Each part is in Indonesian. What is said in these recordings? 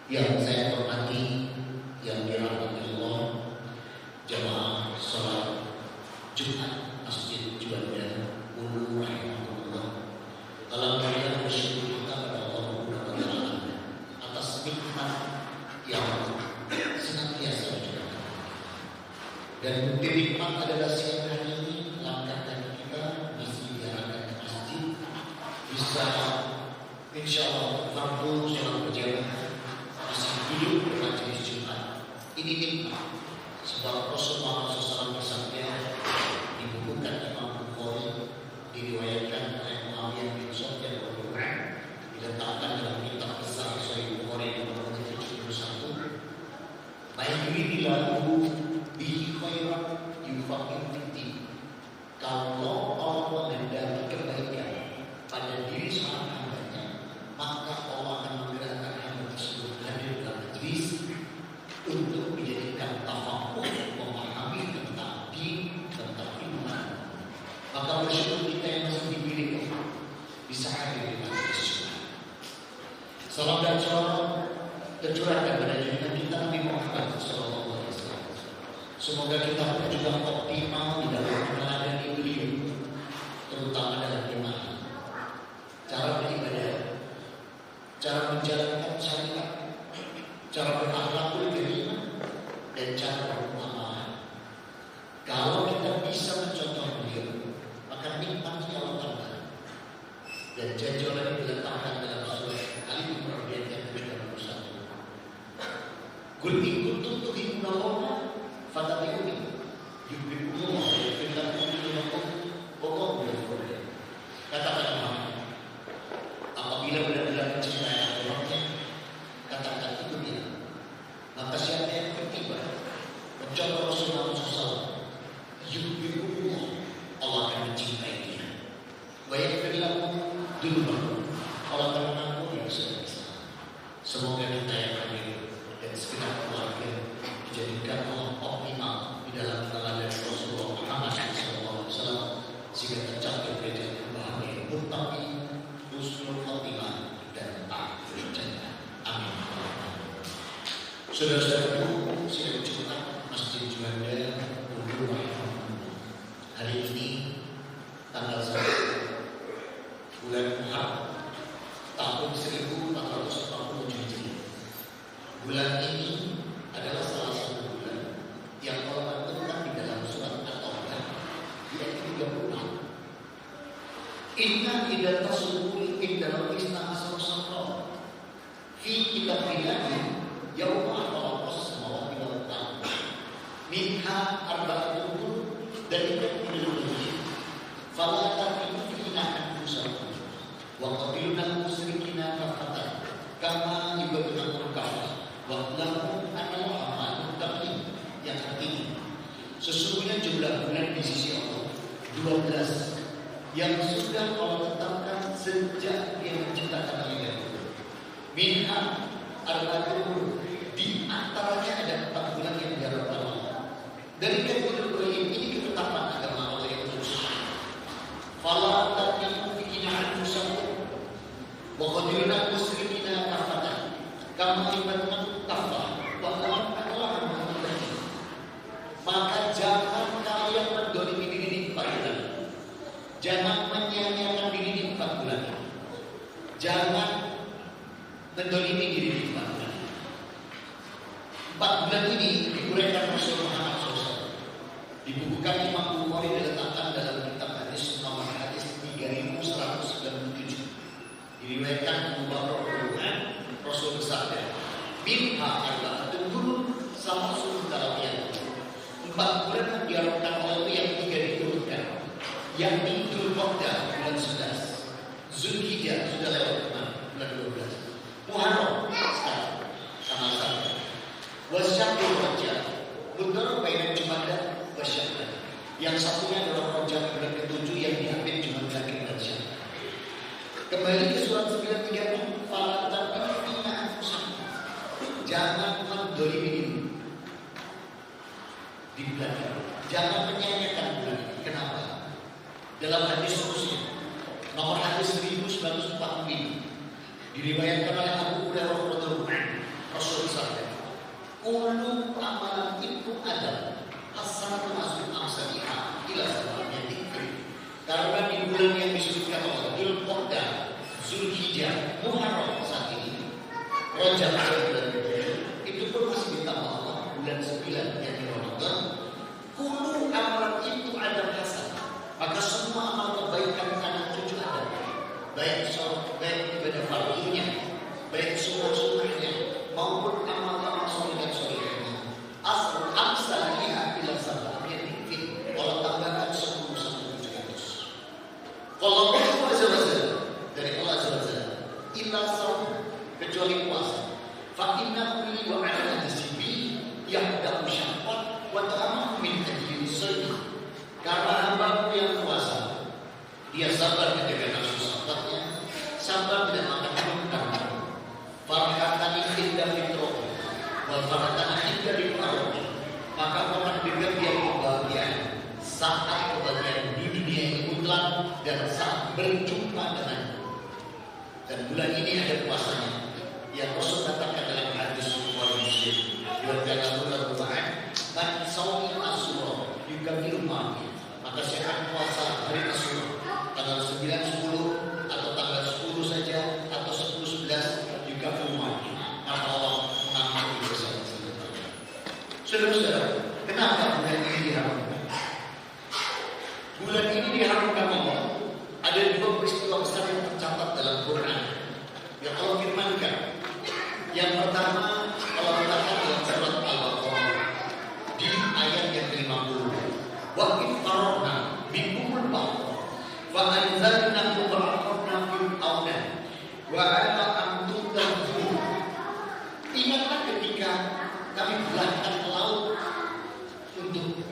Yang saya hormati, yang dirahmati Allah, jamaah salat Jumat Masjid Juanda Ulu rahimahullah. Alhamdulillah bersyukur kita kepada Allah Subhanahu wa taala atas nikmat yang senantiasa diberikan. Dan bukti nikmat adalah siang hari ini langkah kaki kita masih diarahkan ke masjid, bisa insyaallah mampu sholat berjamaah, masih duduk di majelis Jumat. Ini nikmat, sebab Rasulullah SAW bersabda, dibukukan Imam Bukhari, diriwayatkan oleh Muawiyah bin Sufyan al-Qur'an, diletakkan dalam kitab besar Sahih Bukhari nomor 71. Baik yuridillahu bihi khairan yufaqihu fiddin. Kalau Allah menghendaki kebaikan pada diri seorang hambanya, maka Allah akan menggerakkan hamba tersebut hadir dalam majlis untuk dijadikan tafakuh, memahami tentang din, tentang iman. Maka bersyukur kita yang masih dipilih bisa hadir di majlis Jumat. Salam dan shalom tercurahkan pada junjungan kita Nabi Muhammad SAW. Semoga kita berjuang optimal di dalam meneladani beliau, terutama dalam iman, cara beribadah, cara menjalankan syariat, cara berakhlakul karimah, dan cara bermuamalah. Kalau kita bisa mencontoh beliau, maka nikmatnya Allah tambah. Dan jajaran diletakkan dalam surah Al-Imran ayat 31. Qul in kuntum tuhibbuna fattabi'uni yuhibbukumullah wa yaghfir lakum dhunubakum wallahu ghafurur rahim. Katakan Muhammad, apabila benar-benar mencintai Allahnya, katakan itu dia. Maka siapa yang beriman mencontoh Rasulullah SAW, yuhibbukumullah, Allah akan mencintai dia. Wa yaghfir lakum dhunubakum, Allah akan mengampuni dosa-dosa. Semoga kita yang hadir dan segenap keluarga dijadikan Allah optimal di dalam teladan Rasulullah Muhammad SAW, sehingga tercapai derajat kebahagiaan muttaqi, husnul khotimah, dan akhir jannah. Amin. Saudara-saudaraku, sidang Jumat Masjid Juanda Ulu rahimahullah. Hari ini tanggal 1 bulan Muharram tahun 1447 Hijriah. Bulan ini adalah salah satu bulan yang Allah tentukan di dalam surat At-Taubah ayat 36. Inna idata subuhi indal isna asar sahra fi kitabillahi yawma khalaqas samawati wal ardh minha arba'atun dari ilmuhi fala taqimu fina anfusakum wa qabiluna musyrikina kafatan kama ibaduna kafah wa lahu anal amal muttaqin, yang artinya sesungguhnya jumlah bulan di sisi Allah 12 yang sudah Allah tetapkan sejak Dia menciptakan langit dan bumi. Minha arba'atun, di antaranya ada 4 bulan yang diharapkan Allah. Dari kedua ini ketetapan agama Allah yang khusus. Fala taqimu fikina anfusakum wa qadirna musyrikina kafatan kama ibadna kafah wa lam adalah muttaqin. Maka jangan kalian mendolimi diri di 4 bulan. Jangan menyia-nyiakan diri di 4 bulan. Jangan mendolimi diri di 4 bulan. 4 bulan ini diuraikan Rasulullah Muhammad SAW. Dibukukan Imam Bukhari, diletakkan dalam kitab hadis nomor hadis 3197. Diriwayatkan Abu Bakar Al-Quran, Rasul bersabda, minha arba'atun huruf sama suruh dalam yang 4 bulan yang diharapkan Allah itu yang 3 diturunkan, yakni Dzulqa'dah bulan 11, Zulhijjah sudah lewat kemarin bulan 12, Muharram sekarang tanggal 1, Wasyahrul Rajab, Mudhar bainan Jumadah Wasyahrul. Yang satunya adalah Rajab bulan ke-7 yang diambil Jumat lagi bulan Syawal. Kembali ke surat 93, fala taqimu anfusakum, jangan mendolimi diri di bulan ini. Jangan menyanyikan bulan ini. Kenapa? Dalam hadis seterusnya, nomor hadis 1945, diriwayatkan oleh Abu Hurairah radhiyallahu anhu, Rojab bulan itu pun masih ditambah Allah bulan 9 yang di Ramadan. Kulu amalan itu ada hasan, maka semua amal kebaikan anak cucu ada, baik sholat, baik ibadah fardunya, baik sunnah-sunnahnya, maupun amal-amal soleh dan solehnya. Asal amsalnya ila sab'iyah fit, kalau tambahkan 10 sampai 700. Kalau Allah azza wa jalla, dari Allah azza wa jalla, illa saum, kecuali puasa. Fa inna kulli wa ala nasibi yahdamu syahwat wa ta'amahu min ajli sayyid. Karena hamba yang puasa, dia sabar menjaga nafsu syahwatnya, sabar tidak makan minum. Farhatan indah fitrah, wal farhatan indah di arwah. Maka akan dengar dia kebahagiaan saat kebahagiaan di dunia ini mutlak dan saat berjumpa dengan. Dan bulan ini ada puasanya. Yang Rasul katakan dalam hadis Bukhari Muslim, "Wa bulan Ramadan, man shaumi Asyura yukaffiru ma." Maka saya akan puasa hari Asyura tanggal 9, 10 atau tanggal 10 saja atau 10, 11 yukaffiru ma. Maka Allah mengampuni dosa kita. Saudara-saudara, kenapa bulan ini diharamkan? Bulan ini diharamkan Allah. Ada dua peristiwa besar yang tercatat dalam Quran yang Allah firmankan. Yang pertama, Allah katakan dalam surat Al-Baqarah di ayat yang ke-50, wa ifarna bikumul baqarah wa anzalna baqarna fil awna wa ala antum tanzurun. Ingatlah ketika kami belahkan laut untuk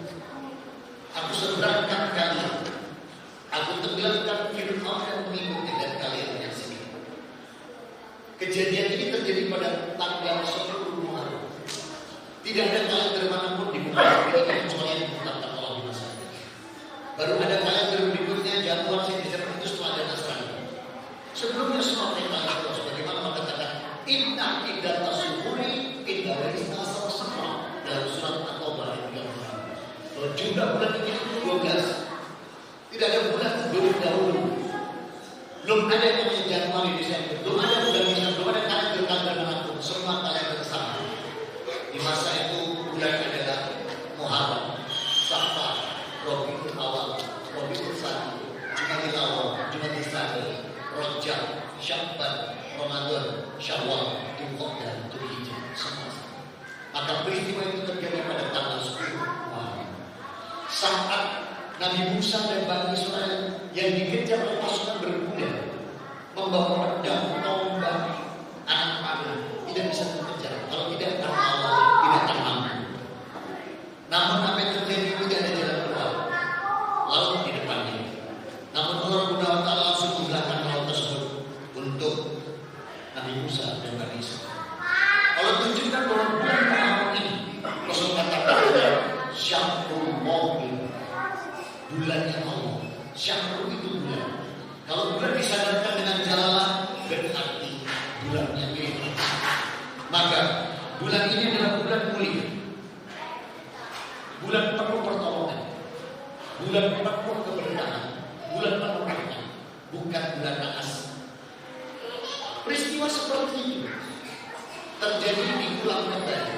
aku seberangkan kalian, aku tenggelamkan Fir'aun dan pengikutnya dan kalian menyaksikan. Kejadian ini terjadi pada tanggal 10 Muharram. Tidak ada kalender manapun di muka bumi ini kecuali yang ditetapkan Allah di masa ini. Baru ada kalender berikutnya Januari Desember itu setelah ada Nasrani. Sebelumnya semua perintah Allah sebagaimana Allah katakan inna iddata syuhuri inda isna sama dalam surat At-Taubah ayat 30. Kalau jumlah bulan ini 12. Tidak ada bulan belum dahulu. Belum ada yang namanya Januari, Desember. Belum ada bulan Desember, belum ada kalender manapun. Semua kalender sama. Di masa itu bulan adalah Muharram, Safar, Rabiul Awal, Rabiul Tsani, Jumadil Awal, Jumadil Tsani, Rajab, Sya'ban, Ramadan, Syawal, Dzulqa'dah, Dzulhijjah, semua sama. Maka peristiwa itu terjadi pada tanggal 10 Muharram. Saat Nabi Musa dan Bani Israel yang dikejar oleh pasukan berkuda membawa pedang, tombak, anak panah, tidak bisa mengejar. Kalau tidak karena Allah tidak akan mampu. Namun apa yang terjadi tidak ada jalan keluar. Laut di depannya. Namun Allah Subhanahu wa taala langsung menggelakan laut tersebut untuk Nabi Musa dan Bani Israel. Allah tunjukkan bahwa bulan Muharram ini Rasul katakan Syahrul Mu'min, bulannya Allah. Syahrul itu bulan. Kalau bulan disadarkan dengan jalalah berarti bulannya milik Allah. Maka bulan ini adalah bulan mulia, bulan penuh pertolongan, bulan penuh keberkahan, bulan penuh rahmat, bukan bulan naas. Peristiwa seperti itu terjadi diulang kembali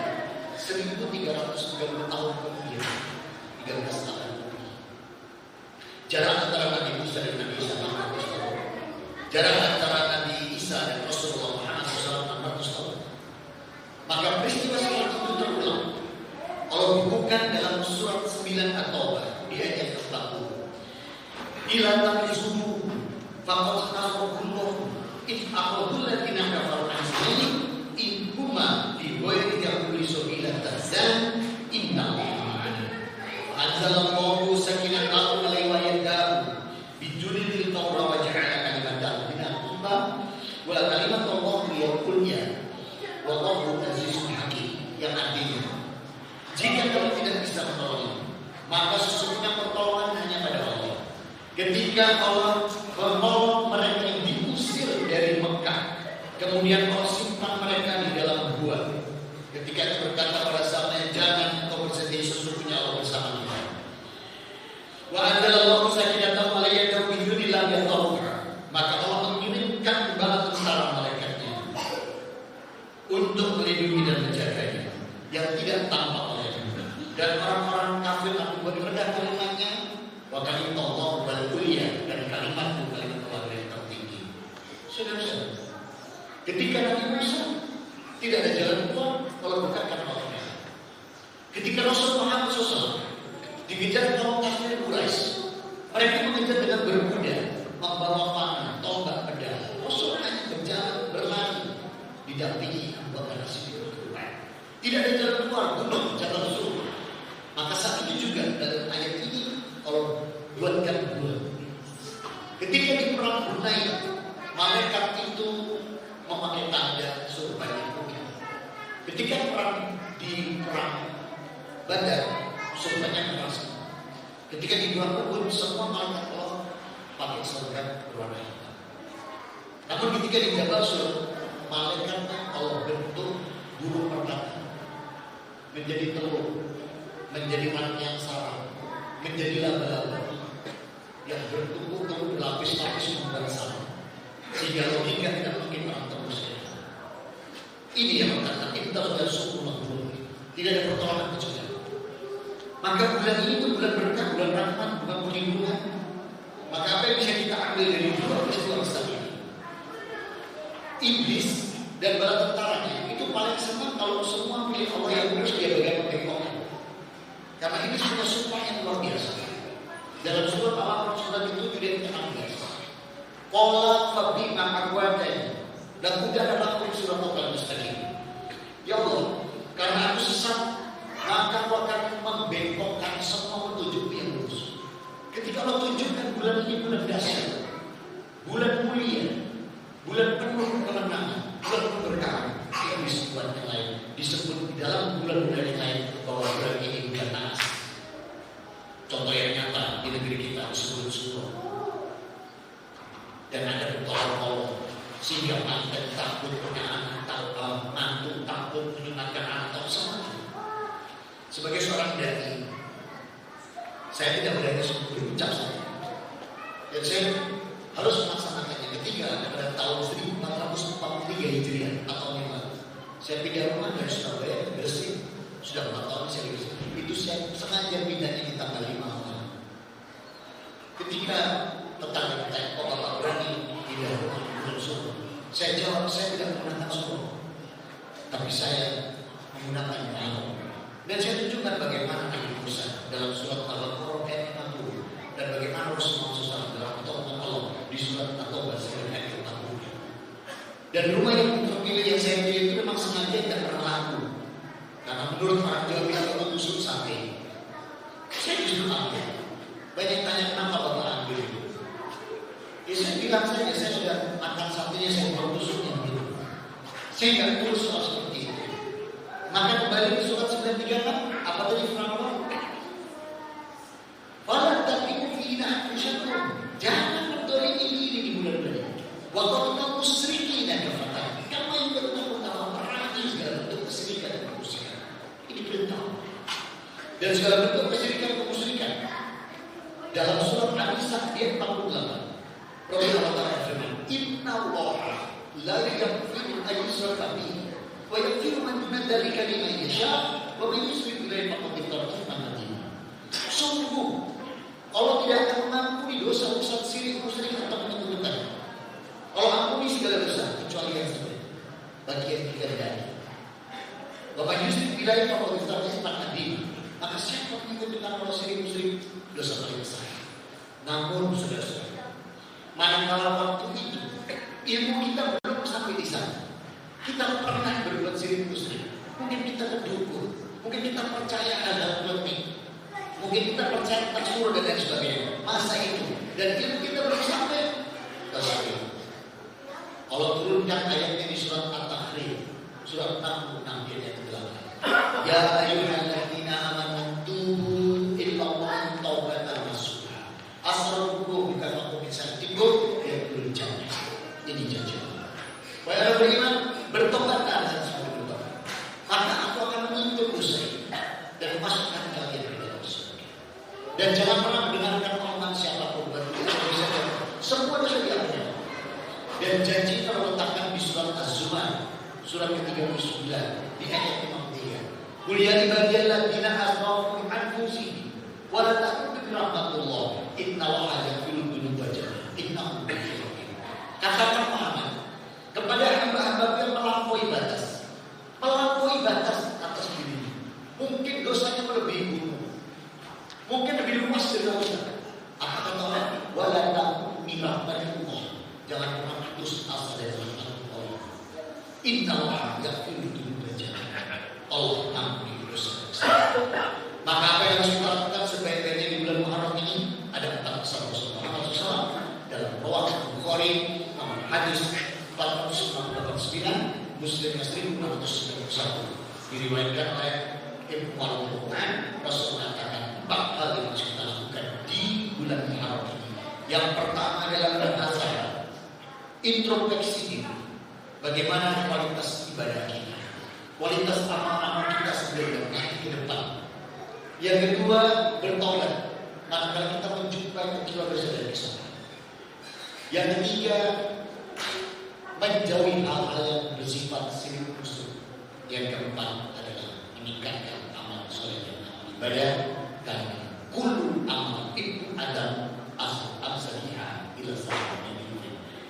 1330 tahun kemudian, 13 tahun. Jarak antara Nabi Musa dan Nabi Isa 400 tahun. Jarak antara Nabi Isa dan Rasulullah Muhammad SAW 400 tahun. Maka peristiwa seperti itu terulang. Allah bukukan dalam surat 9 At-Taubah di ayat yang ke-40. Ila tamizuhu faqad nafakullahu if aqadul ladina kafaru anzali in huma fi ghairi yaquli sabila tahzan inna ma'ana. Anzalallahu sakinatahu alaihi wa yadahu bijunil tawra wa ja'ala kalimatan binaqba wa kalimat Allah liyaqulnya wallahu azizun hakim, yang artinya jika kamu tidak bisa menolong maka sesungguhnya pertolongan hanya pada Allah. Ketika Allah menolong mereka yang diusir dari Mekah, kemudian Allah simpan mereka di dalam gua. Ketika itu berkata pada saatnya, jangan kau bersedih, sesungguhnya Allah bersama kita. Wa anzalallahu sakinatahu alayhi wa bidunillah yatawha. Maka Allah mengirimkan bala tentara malaikatnya untuk melindungi dan menjaganya yang tidak tampak olehnya. Dan orang-orang kafir aku beri rendah kalimatnya, wa kalimatullah wal ulia, dan kalimatku kalimat Allah yang tertinggi. Saudara-saudara, ketika Nabi Musa tidak ada jalan keluar kalau bukan karena Allah. Ketika Rasul Muhammad SAW dikejar kaum kafir Quraisy, mereka mengejar dengan berkuda, membawa panah, tombak, pedang. Rasul hanya berjalan, berlari, didampingi Abu Bakar Siddiq. Tidak ada jalan keluar, gunung jalan suruh. Maka saat itu juga dalam ayat ini kalau buatkan bulan. Ketika di perang Hunain, malaikat itu memakai tanda suruh banyak mungkin. Ketika di perang Badar, suruh banyak merasa. Ketika di perang Uhud, semua malaikat Allah pakai seragam berwarna hitam. Namun ketika di Jabal Sur, malaikatnya Allah bentuk burung merpati menjadi telur, menjadi rangkaian sarang, menjadi laba-laba yang bertubuh telur berlapis-lapis membuat sarang, sehingga logika tidak mungkin orang tembus. Ini yang berkata kita sudah suku makhluk, tidak ada pertolongan kecuali. Maka bulan ini itu bulan berkah, bulan rahmat, bukan perlindungan. Maka apa yang bisa kita ambil dari dua peristiwa tadi? Iblis dan bala tentaranya itu paling senang kalau semua milik Allah yang terus dia bagian pengekongnya. Karena ini sudah sumpah yang luar biasa. Dalam surat Al-A'raf surat itu tidak ke-16. Qala fabi ma'akwatani, dan udah dalam surat Al-Mustaqim. Ya Allah, karena aku sesat, maka aku akan membengkokkan semua petunjukmu yang lurus. Ketika Allah tunjukkan bulan ini bulan dahsyat, bulan mulia, bulan penuh kemenangan, bulan penuh berkah, yang disebut yang lain, disebut di dalam bulan-bulan yang lain bahwa bulan ini bulan naas. Contoh yang nyata di negeri kita disebut Suro. Dan ada pertolongan sehingga mantan takut punya anak, mantu takut menyunatkan anak atau sama. Sebagai seorang dai, saya tidak berani berucap saja, dan saya harus melaksanakannya. Ketika pada tahun 1443 Hijriah atau yang lalu, saya pindah rumah dari Surabaya ke Gresik, sudah 4 tahun saya di Gresik. Itu saya sengaja pindahnya di tanggal 5 malam. Ketika tetangga bertanya, kok Bapak berani pindah rumah di Solo? Saya jawab, saya tidak menggunakan Solo, tapi saya menggunakan Allah. Dan saya tunjukkan bagaimana Nabi Musa dalam surat Al-Baqarah ayat 40 dan bagaimana Rasulullah SAW dalam pertolongan Allah di surat At-Taubah ayat 40. Dan rumah yang terpilih yang saya pilih itu memang sengaja tidak pernah laku, karena menurut orang Jawa bilang itu tusuk sate. Saya justru ambil. Banyak tanya kenapa Bapak ambil itu. Ya saya bilang saja, saya sudah makan satenya, saya baru tusuknya gitu. Saya nggak urus soal seperti itu. Maka kembali ke surat 936, apa tadi firman Allah? Fala taqimu fina fisyakum. Jangan berdolimi diri di bulan ini. Wa qad musyrikina kafatan. Kamu yang bertanggung merangi segala bentuk kesyirikan dan kemusyrikan. Ini perintah. Dan segala bentuk kesyirikan dan kemusyrikan. Dalam surat An-Nisa ayat 48, Rasulullah Ta'ala berfirman, Inna Allaha la yaghfiru an yushraka bihi wa yaghfiru ma duna dzalika liman yasha wa man yusyrik billahi faqad iftara itsman adzima. Sungguh Allah tidak akan mengampuni dosa besar syirik, musyrik atau menyekutukan. Allah ampuni segala dosa kecuali yang satu, bagian 3 dari. Wa man yusyrik billahi faqad iftara itsman adzima. Maka siapa menyekutukan Allah, syirik, musyrik, dosa paling besar. Namun saudara-saudara, manakala waktu itu ilmu kita belum sampai di sana, kita pernah berbuat syirik musyrik. Mungkin kita berdukun, mungkin kita percaya ada politik, mungkin kita percaya tentang surga dan lain sebagainya. Masa itu dan ilmu kita belum sampai ke sana. Allah turunkan ayatnya di surat At-Tahrim, surat 66 ayat 8. Ya ayyuhalladzina amanu tubu ilallahi taubatan nasuha. Asrarukum bukan aku bisa timbul ya belum jauh. Ini janji Allah. Wahai orang beriman, bertobatlah dan selalu bertobat. Maka aku akan menuntut dosa dan memasukkan kalian ke dalam surga. Dan jangan pernah mendengarkan omongan siapapun berdosa. Semua dosa diampuni. Dan janji Allah letakkan di surat Az-Zumar surat ke-39 di ayat 53. Qul ya ibadiyalladzina asrafu anfusihim wa la taqnatu min rahmatillah innallaha yaghfiru dzunuba jami'an innahu ghafurur rahim. Katakan Muhammad kepada hamba-hamba yang melampaui batas atas dirinya. Mungkin dosanya melebihi gunung, mungkin lebih luas dari lautan. Apa kata Allah? Wala taqnatu min rahmatillah. Jangan pernah putus asa dari rahmat Allah. Innallaha yaghfiru dzunuba jami'an. Allah ampuni dosa. Maka apa yang harus kita lakukan sebaik-baiknya di bulan Muharram ini? Ada 4 pesan Rasulullah SAW dalam riwayat Bukhari nomor hadis 499, Muslim 1691. Diriwayatkan oleh Ibnu Al-Quran. Rasul mengatakan 4 hal yang harus kita lakukan di bulan Muharram ini. Yang pertama adalah berbahasa introspeksi diri. Bagaimana kualitas ibadah kita, kualitas amal-amal kita sebelum nanti ke depan. Yang kedua, bertaubat manakala kita menjumpai keluarga saudara kita. Yang ketiga, menjauhi hal-hal yang bersifat syirik musuh. Yang keempat adalah meningkatkan amal soleh dan ibadah. Karena kullu amal ibnu Adam asal-asaliha ila sahabat.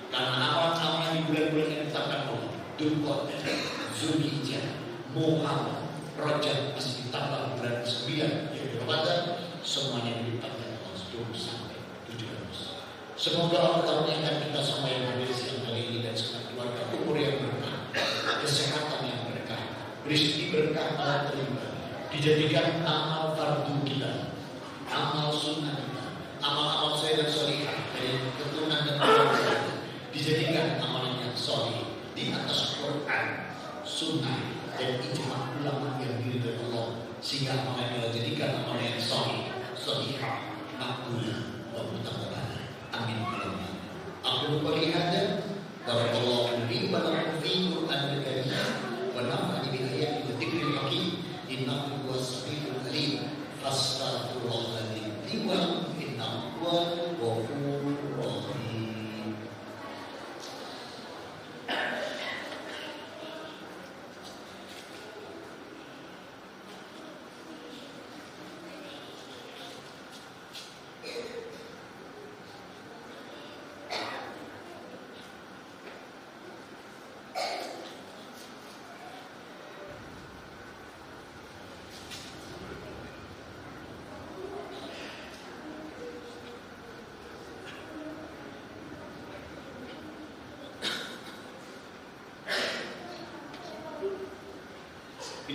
Karena amal-amal di bulan-bulan yang ditetapkan Allah, Dzulqa'dah, Zulhijjah, Muharram, Rajab masih ditambah bulan 9 yaitu Ramadan, semuanya dilipatkan Allah 10 sampai 700. Semoga Allah karuniakan kita semua yang hadir siang kali ini dan semua keluarga umur yang berkah, kesehatan yang berkah, rezeki berkah Allah terima, dijadikan amal fardu kita, amal sunnah kita, amal-amal soleh dan sholihah dari keturunan dan keluarga, dijadikan amalan yang soleh di atas Quran, sunnah dan ijma ulama yang diridhoi Allah, sehingga amalan yang dijadikan amalan yang soleh, sholihah, makbulah, wa mutaqabbalah. Amin. Aku qouli hadza barakallahu li wa lakum fi Qur'anil karim wa nafa'ani bi ayati wa dzikril hakim innahu huwas samiul alim fastaghfirullahal li wa lakum innahu huwal ghafurur rahim.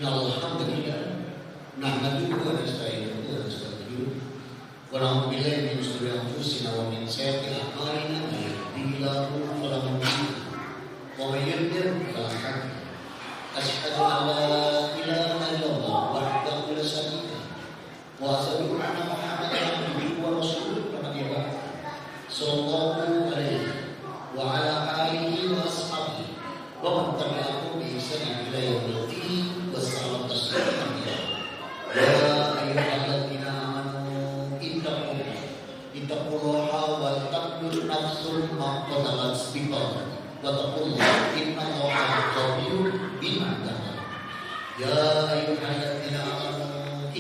Alhamdulillah, nahmaduhu wa nasta'inuhu wa nastaghfiruh wa na'udzu billahi min shururi anfusina wa min sayyiati a'malina may yahdihillahu fala mudilla wa may yudlil fala hadiya lahu. Asyhadu an la ilaha illallah wahdahu la syarika lahu wa asyhadu anna Muhammadan abduhu wa rasuluh. Sallallahu alaihi wa ala alihi wa ashabihi wa man tabi'ahum bi ihsanin ila yaumil din. Wassalam tasliman ya ayyuhalladzina amanu ittaqullaha wa taqul nafsun ma qadarat biqadar wa taqullaha innallaha khabirun bima ta'malun. Ya ayyuhalladzina amanu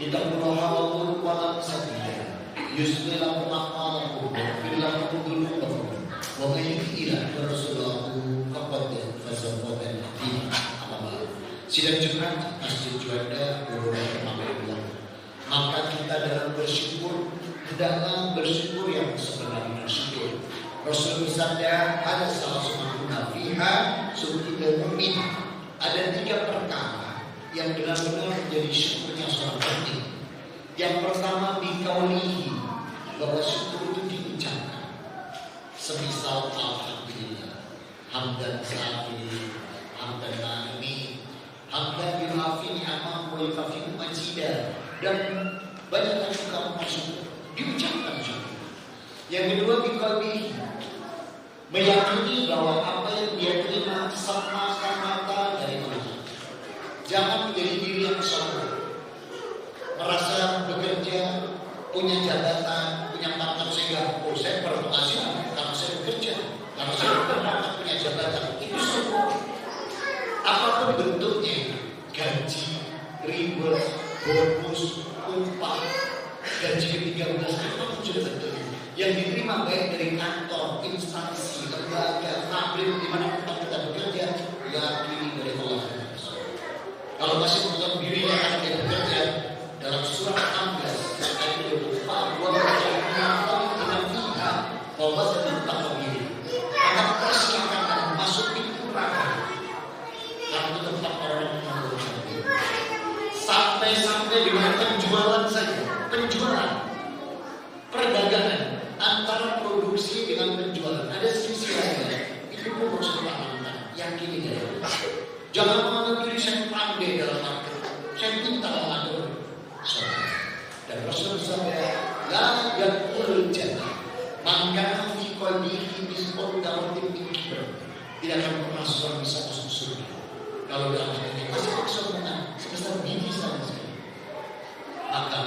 ittaqullaha wa qul qawlan sadida yuslih lakum a'malakum wa yaghfir lakum dhunubakum wa may yuti' Allaha wa rasulahu faqad faza Sidang Jumat Masjid Juanda Borobudur Magelang. Maka kita dalam bersyukur hendaklah bersyukur yang sebenarnya syukur. Rasul bersabda, ada salah satu fiha sunnah mu'min. Ada 3 perkara yang benar-benar menjadi syukurnya seorang mukmin. Yang pertama bikaulihi, bahwa syukur itu diucapkan. Semisal alhamdulillah, hamdan syakirin, hamdan na'imin, hamdan yuhafi ni'amah wa yukafi majidah, dan banyak juga maksud diucapkan syukur. Yang kedua biqalbihi, meyakini bahwa apa yang dia terima semata-mata dari Allah. Jangan menjadi diri yang sombong, merasa bekerja, punya jabatan, punya pangkat sehingga saya berpenghasilan karena saya bekerja, karena saya berpangkat punya jabatan. Itu sombong. reward, bonus, upah, gaji ke-13 apapun sudah terjadi. Yang diterima baik dari kantor, instansi, lembaga, pabrik, di mana tempat kita bekerja, yakini dari Allah. Kalau masih menganggap dirinya akan dia bekerja dalam surat Al-Anbiya ayat 24, wa dengan pihak bahwa tentang diri, maka persilakan masuk pintu neraka. Karena itu tempat orang yang menguruskan diri. Sampai di mana penjualan saja, penjualan, perdagangan antara produksi dengan penjualan ada sisi lainnya. Itu pun harus dipahamkan. Yakini dia. Jangan menganggap diri saya pandai dalam marketing, saya pintar mengatur. Dan Rasul bersabda, la yadkhulul jannah man kana fi qalbihi mithqalu dzarratin min kibr. Tidak akan pernah seorang bisa masuk surga kalau dalam hatinya masih kesombongan sebesar biji saja. Maka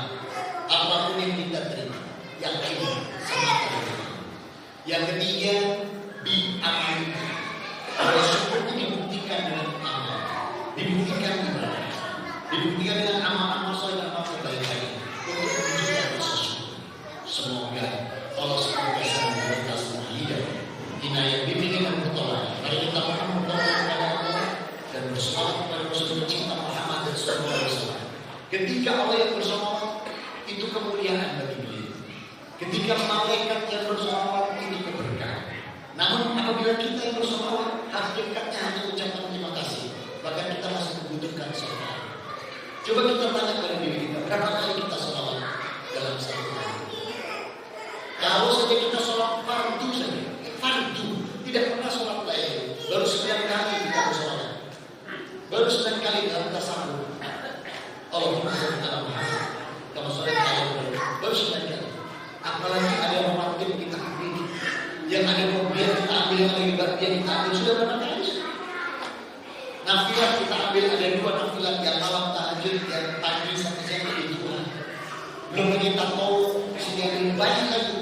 apapun yang kita terima, yakini sama Allah. Yang ketiga, diamalkan. Kalau syukur itu dibuktikan dengan amal, dibuktikan ibadah, dibuktikan dengan amal-amal soleh dan amal kebaikan untuk menunjukkan rasa syukur. Semoga Allah senantiasa memberi kita semua hidayah, inayah, bimbingan dan pertolongan. Mari kita mohon pertolongan kepada Allah dan bersolawat kepada Rasul cinta Muhammad dan sallallahu alaihi wasallam. Ketika Allah yang bersolawat itu kemuliaan bagi beliau. Ketika malaikat yang bersolawat itu keberkahan. Namun apabila kita yang bersolawat, hakikatnya hanya ucapan terima kasih, bahkan kita masih membutuhkan solawat. Coba kita tanya pada diri kita, berapa kali kita solawat dalam satu hari? Kalau saja kita solawat fardu saja, fardu, tidak pernah solawat lain. Baru 9 kali kita bersolawat, baru 9 kali dalam tasawuf. Allahumma sholli ala Muhammad kama shallaita ala Ibrahim, baru 9 kali. Apalagi ada rawatib kita ambil, yang ada mobil kita ambil, yang ada ibadah kita ambil, sudah berapa kali? Nafilah kita ambil, ada 2 nafilah, yang malam tahajud, yang pagi sampai siang itu. Belum lagi kita mau sediakan banyak lagi,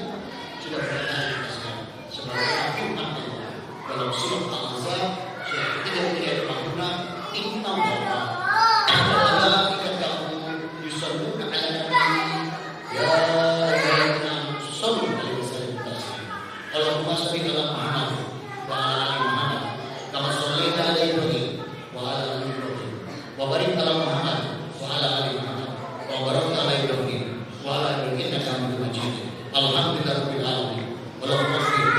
sudah berapa kali kita sekarang. Sebenarnya firman Allah dalam surah Al-Ahzab surah ketiga ayat 56, inna Allah malaikatahu yusholluna 'alan nabi ya ayyuhallazina shollu 'alaihi wa sallimu taslima. Allahumma sholli ala Muhammad wa ala ali Muhammad kama shallaita ala Ibrahim wa ala ali Ibrahim wa barik ala Muhammad wa ala ali Muhammad wa barik ala Ibrahim wa ala ali Ibrahim innaka Hamidum Majid. Alhamdulillahirabbil alamin. Allahumma ighfir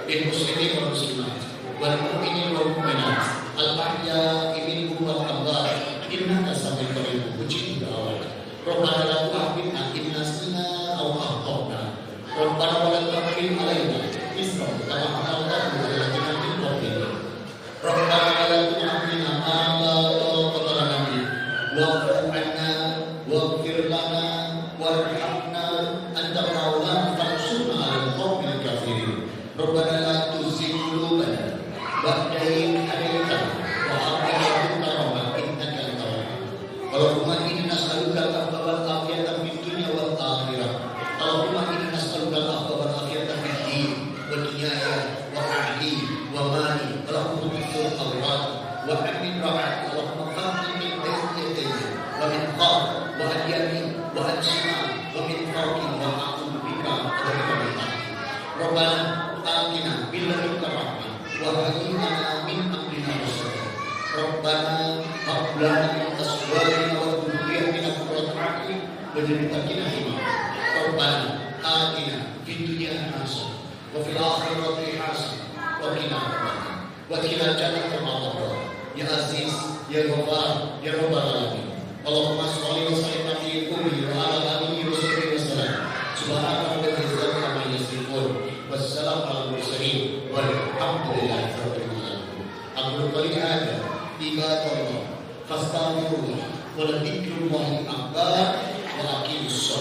lil muslimin wal muslimat wal mu'minin wal mu'minat al-ahya'i minhum wal amwat innaka sami'un qarib mujib da'wat. Rabbana la tu'akhidhna in nasina aw akhtana. Rabbana wa la tahmil 'alaina isran kama hamaltahu 'ala alladziina min qablina. Rabbana wa la tu'akhidhna ma la taqata lana bihi wa'fu 'anna waghfir lana warhamna anta maulana fansurna 'alal qaumil kafirin. Rabbana la tuzigh qulubana ba'da idh hadaytana wa hab lana min ladunka innaka antal wahhab. Allahumma inna nas'aluka al-afdal afiyatan fid dunya wal akhirah. Allahumma inna nas'aluka al-afdal afiyatan fid din wa dunyaya wa ahli wa mali. Allahumma ighfir awrat wa amin ra'at. Allahumma fahmin min bayyinatin wa min qaf wa adyani wa ansima wa min fawqi wa a'udzu bika wa bika min tahti. Rabbana atina bil ladunka rahmah wa hayyi lana min amrina rashada. Rabbana hab lana min azwajina wa dhurriyyatina qurrata a'yun waj'alna imama. Rabbana atina fid dunya hasanah wa fil akhirati hasanah wa qina adzabannar wa qina jannata ma'wa. Ya Aziz, ya Ghaffar, ya Rabbal alamin. Allahumma sholli wa sallim ala nabiyyina wa ala alihi wa sahbihi wa sallam. Subhanaka rabbil izzati amma yasifun. Wassalamu ala mursalin walhamdulillahi rabbil alamin. Aqulu qawli hadza ibadallah fastaghfirullah wa la dzikrullahi akbar wa aqimus shalah.